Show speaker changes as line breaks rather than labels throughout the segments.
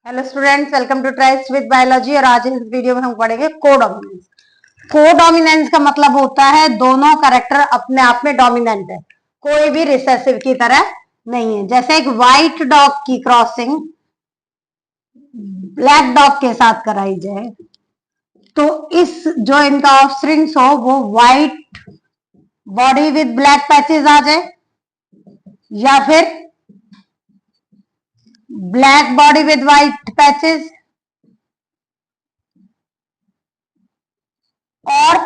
Hello students, welcome to tribes with biology. और आज इस वीडियो में हम पढ़ेंगे कोडोमिनेंस। कोडोमिनेंस का मतलब होता है दोनों कैरेक्टर अपने आप में डोमिनेंट है, कोई भी रिसेसिव की तरह नहीं है। जैसे एक व्हाइट डॉग की क्रॉसिंग ब्लैक डॉग के साथ कराई जाए तो इस जो इनका ऑफस्प्रिंग्स हो वो white body with black patches आ जाए, या फिर black body with white patches, और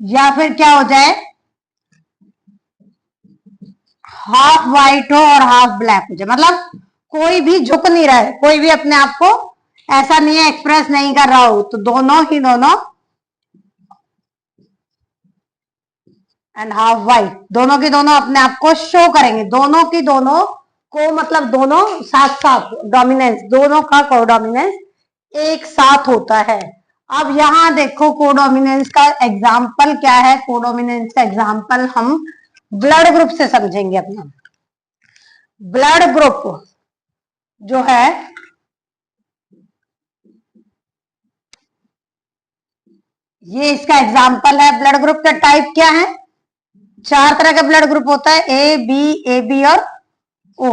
या फिर क्या हो जाए हाफ व्हाइट हो और हाफ ब्लैक हो जाए। मतलब कोई भी झुक नहीं रहा है, कोई भी अपने आप को ऐसा नहीं है एक्सप्रेस नहीं कर रहा हो, तो दोनों एंड हाफ व्हाइट दोनों की दोनों अपने आप को शो करेंगे। दोनों की दोनों को मतलब दोनों साथ साथ डोमिनेंस, दोनों का कोडोमिनेंस एक साथ होता है। अब यहां देखो कोडोमिनेंस का एग्जाम्पल क्या है। कोडोमिनेंस का एग्जाम्पल हम ब्लड ग्रुप से समझेंगे। अपना ब्लड ग्रुप जो है ये इसका एग्जाम्पल है। ब्लड ग्रुप का टाइप क्या है? चार तरह का ब्लड ग्रुप होता है, ए बी और ओ।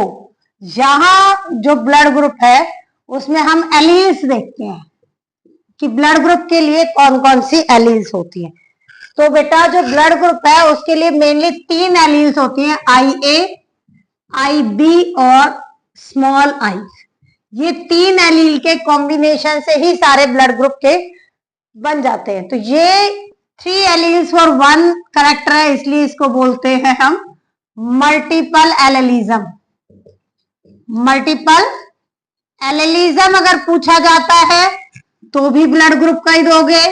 यहां जो ब्लड ग्रुप है उसमें हम एलील्स देखते हैं कि ब्लड ग्रुप के लिए कौन कौन सी एलील्स होती है। तो बेटा जो ब्लड ग्रुप है उसके लिए मेनली तीन एलील्स होती हैं, आई ए, आई बी और स्मॉल आई। ये तीन एलील के कॉम्बिनेशन से ही सारे ब्लड ग्रुप के बन जाते हैं। तो ये three alleles for one character है, इसलिए इसको बोलते हैं हम मल्टीपल एलेलिज्म। मल्टीपल एलेलिज्म अगर पूछा जाता है तो भी ब्लड ग्रुप का ही दोगे,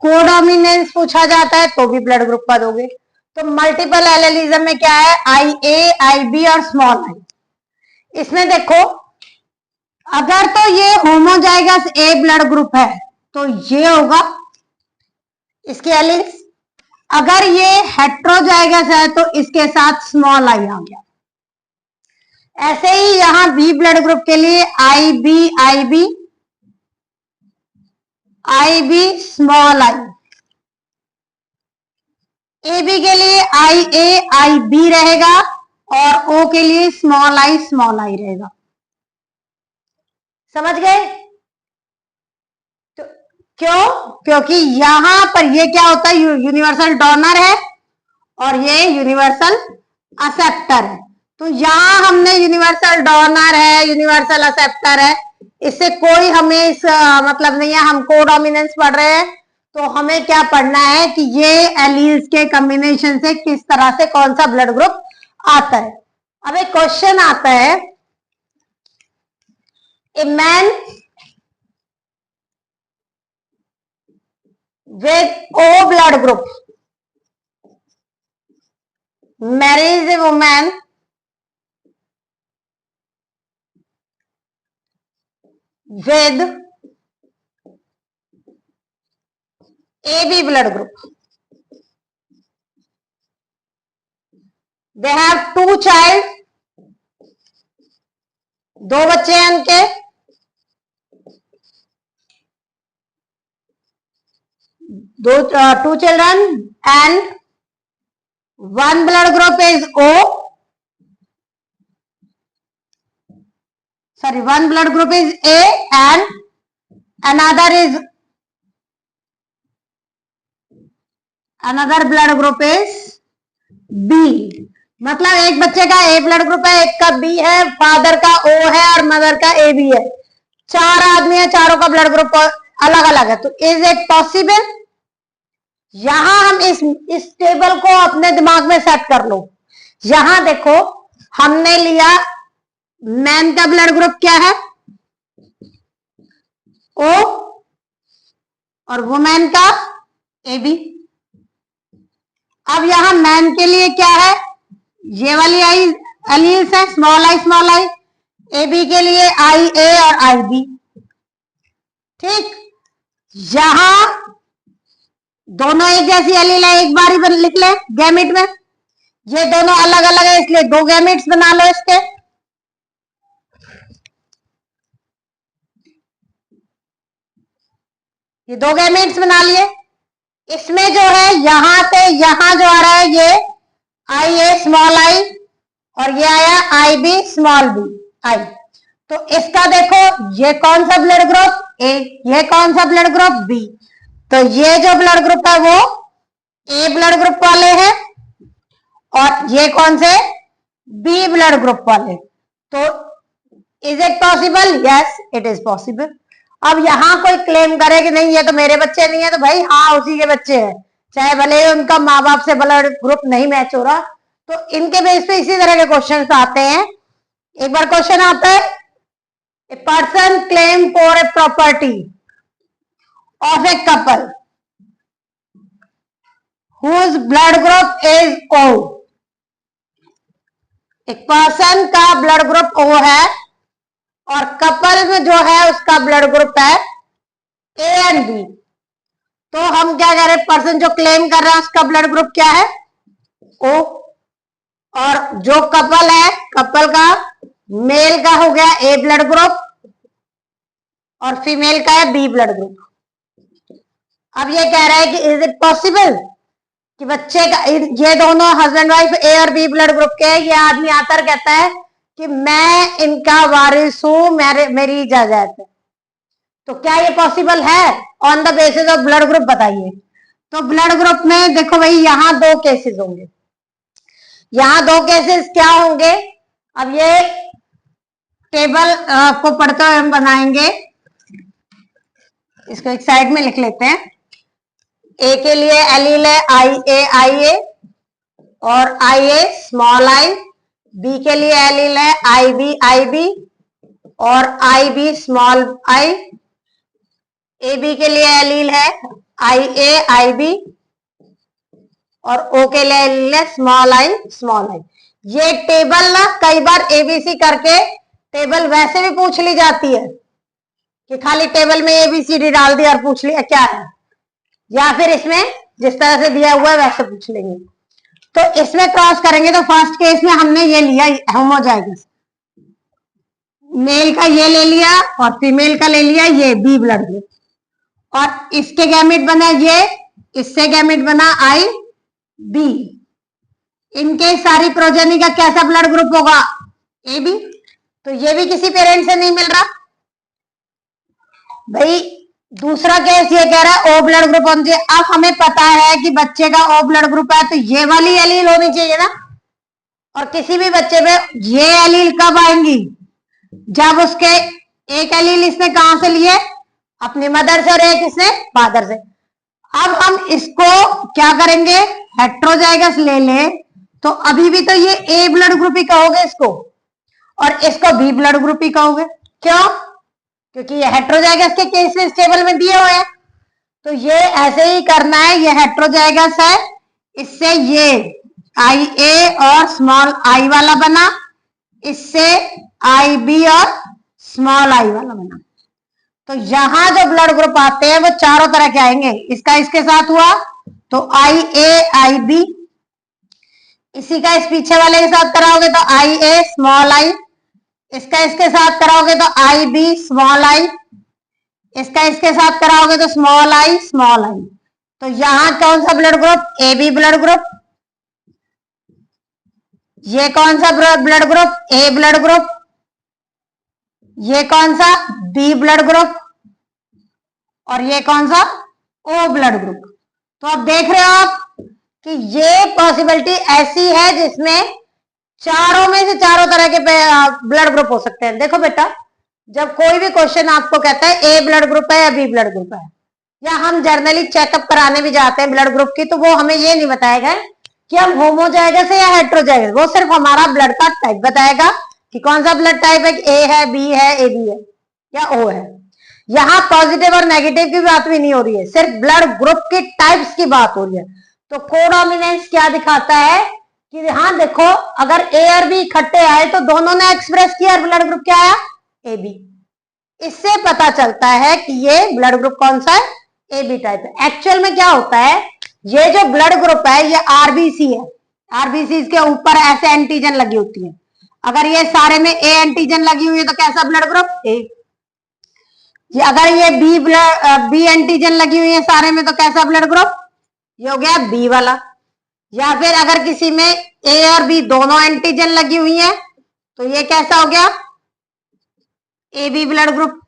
कोडोमिनेंस पूछा जाता है तो भी ब्लड ग्रुप का दोगे। तो मल्टीपल एलेलिज्म में क्या है? आई ए, आई बी और स्मॉल आई। इसमें देखो अगर तो ये होमोजाइगस ए ब्लड ग्रुप है तो ये होगा इसके एलील्स। अगर ये हेट्रोजाइगस है तो इसके साथ स्मॉल आई आ गया। ऐसे ही यहां बी ब्लड ग्रुप के लिए I B, I B, I B small I. A B के लिए आई ए, आई बी रहेगा और ओ के लिए स्मॉल आई रहेगा। समझ गए? तो क्यों? क्योंकि यहां पर ये क्या होता है, यूनिवर्सल डोनर है और ये यूनिवर्सल असेप्टर है। तो यहां हमने यूनिवर्सल डोनर है, यूनिवर्सल असेप्टर है, इससे कोई हमें इस मतलब नहीं है। हम कोडोमिनेंस पढ़ रहे हैं तो हमें क्या पढ़ना है कि ये एलील्स के कॉम्बिनेशन से किस तरह से कौन सा ब्लड ग्रुप आता है। अब एक क्वेश्चन आता है, a man with O blood group marries a woman with AB blood group. They have two child, दो बच्चे हैं उनके। two children and one blood group is O. Sorry, one blood group is A and another blood group is B. मतलब एक बच्चे का ए blood group है, एक का बी है, फादर का ओ है और मदर का ए बी है। चार आदमी है, चारों का ब्लड ग्रुप अलग अलग है। तो इज इट पॉसिबल? यहां हम इस टेबल को अपने दिमाग में सेट कर लो। यहां देखो हमने लिया मैन का ब्लड ग्रुप क्या है? ओ, और वुमेन का ए बी। अब यहां मैन के लिए क्या है? ये वाली आई एलील्स है, स्मॉल आई। ए बी के लिए आई ए और आई बी। ठीक, यहां दोनों एक जैसी एलील है, एक बार ही लिख ले गैमेट में। ये दोनों अलग अलग है इसलिए दो गैमेट्स बना लो इसके। ये 2 गैमेट्स बना लिए। इसमें जो है यहां से यहां जो आ रहा है ये आई ए स्मॉल आई और ये आया I B small B I. तो इसका देखो ये कौन सा ब्लड ग्रुप ए, ये कौन सा ब्लड ग्रुप बी। तो ये जो ब्लड ग्रुप है वो ए ब्लड ग्रुप वाले हैं और ये कौन से बी ब्लड ग्रुप वाले। तो is it possible? Yes it is possible. अब यहां कोई क्लेम करे कि नहीं ये तो मेरे बच्चे नहीं है, तो भाई हाँ उसी के बच्चे हैं, चाहे भले ही उनका माँ बाप से ब्लड ग्रुप नहीं मैच हो रहा। तो इनके बेस पे इसी तरह के क्वेश्चन आते हैं। एक बार क्वेश्चन आता है, a person claim for a property of a couple whose blood group is O. एक पर्सन का ब्लड ग्रुप ओ है और कपल में जो है उसका ब्लड ग्रुप है ए एंड बी। तो हम क्या कह रहे हैं, पर्सन जो क्लेम कर रहा है उसका ब्लड ग्रुप क्या है ओ, और जो कपल है कपल का मेल का हो गया ए ब्लड ग्रुप और फीमेल का है बी ब्लड ग्रुप। अब ये कह रहा है कि इज इट पॉसिबल कि बच्चे का ये दोनों हस्बैंड वाइफ ए और बी ब्लड ग्रुप के, ये आदमी आकर कहता है कि मैं इनका वारिस हूं, मेरी इजाजत है। तो क्या ये पॉसिबल है on the basis of blood group? बताइए। तो ब्लड ग्रुप में देखो भाई यहां 2 केसेस होंगे, यहां 2 केसेस क्या होंगे। अब ये टेबल को पढ़ते हुए हम बनाएंगे, इसको एक साइड में लिख लेते हैं। ए के लिए एलील है आई ए और आई ए स्मॉल आई। बी के लिए एलील है आई बी और I B small I. A B के लिए एलील है आई बी और ओ के लिए एलील है स्मॉल आई। ये टेबल ना कई बार एबीसी करके टेबल वैसे भी पूछ ली जाती है कि खाली टेबल में एबीसीडी डाल दिया और पूछ लिया क्या है, या फिर इसमें जिस तरह से दिया हुआ है वैसे पूछ लेंगे। तो इसमें क्रॉस करेंगे तो फर्स्ट केस में हमने ये लिया होमोजाइगस, मेल का ये ले लिया और फीमेल का ले लिया ये बी ब्लड ग्रुप, और इसके गैमेट बना ये, इससे गैमेट बना आई बी। इनके सारी प्रोजेनी का कैसा ब्लड ग्रुप होगा? A B. तो ये भी किसी पेरेंट से नहीं मिल रहा भाई। दूसरा केस ये कह रहा है ओ ब्लड ग्रुप होना चाहिए। अब हमें पता है कि बच्चे का ओ ब्लड ग्रुप है तो ये वाली एलील होनी चाहिए ना, और किसी भी बच्चे में ये एलील कब आएंगी? जब उसके एक एलील इसने कहां से लिए? अपनी मदर से, और एक इसने फादर से। अब हम इसको क्या करेंगे, हेट्रोजाइगस ले ले तो अभी भी तो ये ए ब्लड ग्रुप ही कहोगे इसको, और इसको बी ब्लड ग्रुप ही कहोगे। क्यों? क्योंकि ये हेट्रोजाइगस के केसेस टेबल में दिए हुए हैं। तो ये ऐसे ही करना है, ये हेट्रोजाइगस है, इससे ये आई ए और स्मॉल आई वाला बना, इससे आई बी और स्मॉल आई वाला बना। तो यहां जो ब्लड ग्रुप आते हैं वो चारों तरह के आएंगे। इसका इसके साथ हुआ तो आई ए आई बी, इसी का इस पीछे वाले के साथ कराओगे तो आई ए स्मॉल आई, इसका इसके साथ कराओगे तो आई बी स्मॉल आई, इसका इसके साथ कराओगे तो स्मॉल आई स्मॉल आई। तो यहां कौन सा blood group? A B blood group. ये कौन सा blood group? A blood group. ये कौन सा? B blood group. और ये कौन सा? O blood group. तो अब देख रहे हो आप कि ये पॉसिबिलिटी ऐसी है जिसमें चारों में से चारों तरह के ब्लड ग्रुप हो सकते हैं। देखो बेटा, जब कोई भी क्वेश्चन आपको कहता है ए ब्लड ग्रुप है या बी ब्लड ग्रुप है, या हम जर्नली चेकअप कराने भी जाते हैं ब्लड ग्रुप की, तो वो हमें ये नहीं बताएगा कि हम होमोजाइगस है या हेट्रोजाइगस, वो सिर्फ हमारा ब्लड का टाइप बताएगा कि कौन सा ब्लड टाइप है, ए है, बी है, ए बी है या ओ है। यहाँ पॉजिटिव और नेगेटिव की बात भी नहीं हो रही है, सिर्फ ब्लड ग्रुप के टाइप्स की बात हो रही है। तो कोडोमिनेंस क्या दिखाता है कि हाँ देखो, अगर ए और बी इकट्ठे आए तो दोनों ने एक्सप्रेस किया, ब्लड ग्रुप क्या आया? A B. इससे पता चलता है कि ये ब्लड ग्रुप कौन सा है? ए बी टाइप है। एक्चुअल में क्या होता है, ये जो ब्लड ग्रुप है ये आरबीसी है, आरबीसी के ऊपर ऐसे एंटीजन लगी होती है। अगर ये सारे में ए एंटीजन लगी हुई है तो कैसा ब्लड ग्रुप? ए। ये अगर ये बी एंटीजन लगी हुई है सारे में, तो कैसा ब्लड ग्रुप? ये हो गया बी वाला। या फिर अगर किसी में ए और बी दोनों एंटीजन लगी हुई है, तो ये कैसा हो गया? A B blood group.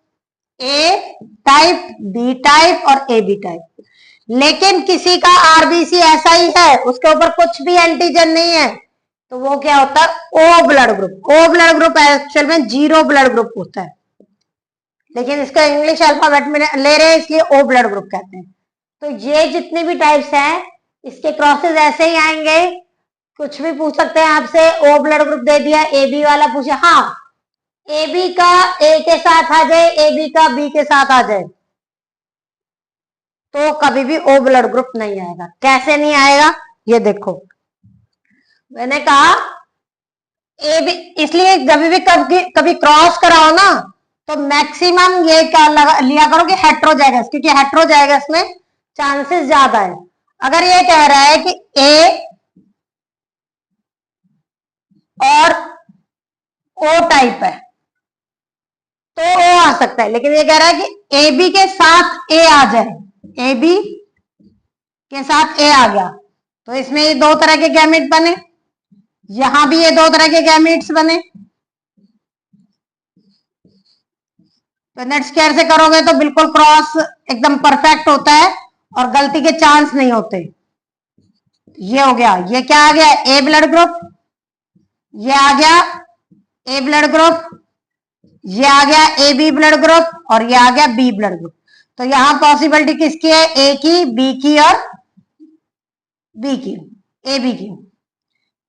A type, B type और ए बी टाइप। लेकिन किसी का आरबीसी ऐसा ही है, उसके ऊपर कुछ भी एंटीजन नहीं है, तो वो क्या होता है? O blood group. O blood group actual में जीरो ब्लड ग्रुप होता है, लेकिन इसका इंग्लिश अल्फाबेट में ले रहे हैं इसलिए ओ ब्लड ग्रुप कहते हैं। तो ये जितने भी टाइप्स हैं, इसके क्रॉसेस ऐसे ही आएंगे। कुछ भी पूछ सकते हैं आपसे, ओ ब्लड ग्रुप दे दिया, ए बी वाला पूछे, हाँ ए बी का ए के साथ आ जाए, ए बी का बी के साथ आ जाए, तो कभी भी ओ ब्लड ग्रुप नहीं आएगा। कैसे नहीं आएगा? ये देखो, मैंने कहा ए बी, इसलिए जब भी कभी क्रॉस कराओ ना, तो मैक्सिमम ये क्या लिया करो कि हेट्रोजाइगस, क्योंकि हेट्रोजाइगस में चांसेस ज्यादा है। अगर ये कह रहा है कि ए और ओ टाइप है, तो ओ आ सकता है, लेकिन ये कह रहा है कि ए बी के साथ ए आ जाए, ए बी के साथ ए आ गया, तो इसमें ये दो तरह के गैमेट बने, यहां भी ये दो तरह के गैमेट्स बने। तो नेट स्क्वायर से करोगे तो बिल्कुल क्रॉस एकदम परफेक्ट होता है और गलती के चांस नहीं होते। ये हो गया, ये क्या आ गया? ए ब्लड ग्रुप। ये आ गया ए ब्लड ग्रुप, ये आ गया ए बी ब्लड ग्रुप और ये आ गया बी ब्लड ग्रुप। तो यहां पॉसिबिलिटी किसकी है? ए की, बी की और बी की, ए बी की।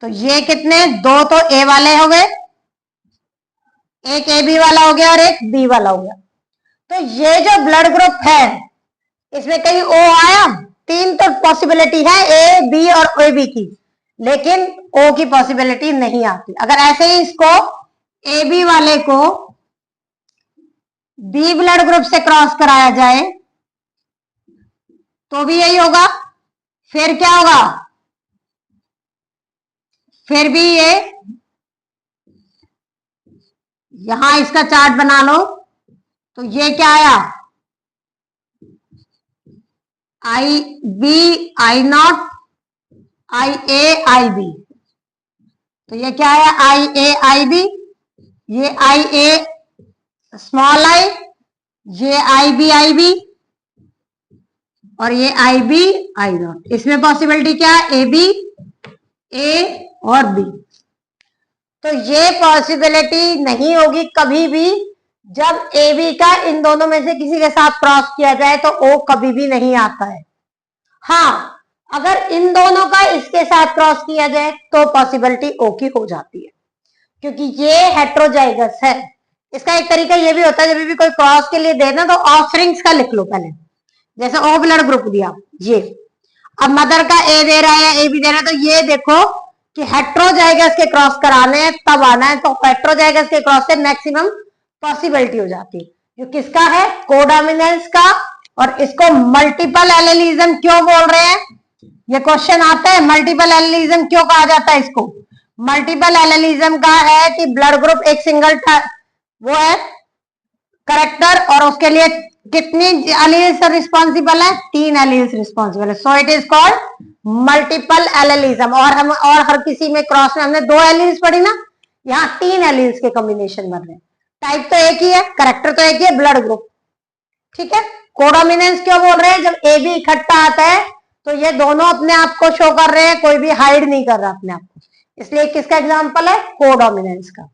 तो ये कितने? दो तो ए वाले हो गए, एक ए बी वाला हो गया और एक बी वाला हो गया। तो ये जो ब्लड ग्रुप है, इसमें कहीं ओ आया? तीन तो पॉसिबिलिटी है, ए बी और ए बी की, लेकिन ओ की पॉसिबिलिटी नहीं आती। अगर ऐसे ही इसको ए बी वाले को बी ब्लड ग्रुप से क्रॉस कराया जाए तो भी यही होगा। फिर क्या होगा? फिर भी ये, यहां इसका चार्ट बना लो, तो ये क्या आया? I B I not I A I B. तो ये क्या आया? आई ए आई बी, ये आई ए स्मॉल आई, ये आई बी और ये आई बी आई नॉट। इसमें पॉसिबिलिटी क्या है? ए बी, ए और बी। तो ये पॉसिबिलिटी नहीं होगी कभी भी जब ए बी का इन दोनों में से किसी के साथ क्रॉस किया जाए, तो ओ कभी भी नहीं आता है। हाँ, अगर इन दोनों का इसके साथ क्रॉस किया जाए तो पॉसिबिलिटी ओ की हो जाती है, क्योंकि ये हेट्रोजाइगस है। इसका एक तरीका ये भी होता है, जब भी कोई क्रॉस के लिए देना तो ऑफरिंग्स का लिख लो पहले। जैसे ओ ब्लड ग्रुप दिया, ये अब मदर का ए दे रहा है या ए बी दे रहा है, तो ये देखो कि हेट्रोजाइगस के क्रॉस कराने हैं तब आना है, तो हेट्रोजाइगस के क्रॉस से मैक्सिमम पॉसिबिलिटी हो जाती है। जो किसका है? कोडोमिनेंस का। और इसको मल्टीपल एलेलिज्म क्यों बोल रहे हैं? ये क्वेश्चन आता है, मल्टीपल एलेलिज्म क्यों कहा जाता है इसको? मल्टीपल एलेलिज्म का है कि ब्लड ग्रुप एक सिंगल वो है करेक्टर, और उसके लिए कितनी एलील्स रिस्पॉन्सिबल है? 3 एलील्स रिस्पॉन्सिबल है। So it is called multiple allelism. और हर किसी में क्रॉस में हमने 2 एलील्स पढ़ी ना, यहाँ 3 एलील्स के कॉम्बिनेशन बन रहे हैं। टाइप तो एक ही है, करेक्टर तो एक ही है, ब्लड ग्रुप। ठीक है। कोडोमिनेंस क्यों बोल रहे हैं? जब ए बी इकट्ठा आता है तो ये दोनों अपने आप को शो कर रहे हैं, कोई भी हाइड नहीं कर रहा अपने आप को, इसलिए किसका एग्जाम्पल है? कोडोमिनेंस का।